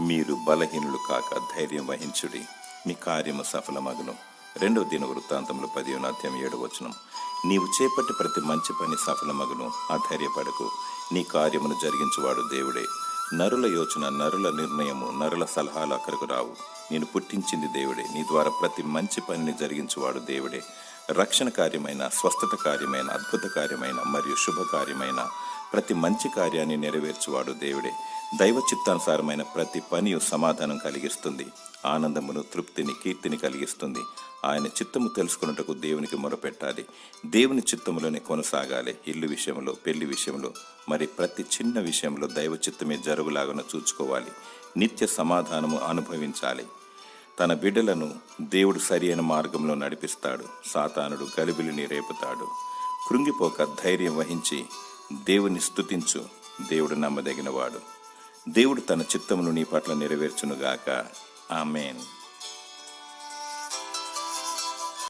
మీరు బలహీనులు కాక ధైర్యం వహించుడి, మీ కార్యము సఫలమగును. 2 దినవృత్తాంతములు 10:7. నీవు చేపట్టి ప్రతి మంచి పని సఫలమగును, అధైర్యపడకు. నీ కార్యమును జరిగించువాడు దేవుడే. నరుల యోచన, నరుల నిర్ణయము, నరుల సలహాలు అక్కడకు రావు. నేను పుట్టించింది దేవుడే. నీ ద్వారా ప్రతి మంచి పనిని జరిగించువాడు దేవుడే. రక్షణ కార్యమైన, స్వస్థత కార్యమైన, అద్భుత కార్యమైన మరియు శుభకార్యమైన ప్రతి మంచి కార్యాన్ని నెరవేర్చువాడు దేవుడే. దైవ చిత్తానుసారమైన ప్రతి పని సమాధానం కలిగిస్తుంది, ఆనందమును, తృప్తిని, కీర్తిని కలిగిస్తుంది. ఆయన చిత్తము తెలుసుకున్నటకు దేవునికి మొరపెట్టాలి. దేవుని చిత్తములోనే కొనసాగాలి. ఇల్లు విషయంలో, పెళ్లి విషయంలో, మరి ప్రతి చిన్న విషయంలో దైవ చిత్తమే జరుగులాగా చూసుకోవాలి. నిత్య సమాధానము అనుభవించాలి. తన బిడ్డలను దేవుడు సరి అయిన మార్గంలో నడిపిస్తాడు. సాతానుడు గలిబిలిని రేపుతాడు. కృంగిపోక ధైర్యం వహించి దేవుని స్తుతించు. దేవుడు నమ్మదగినవాడు. దేవుడు తన చిత్తమును నీ పట్ల నెరవేర్చునుగాక. ఆమేన్.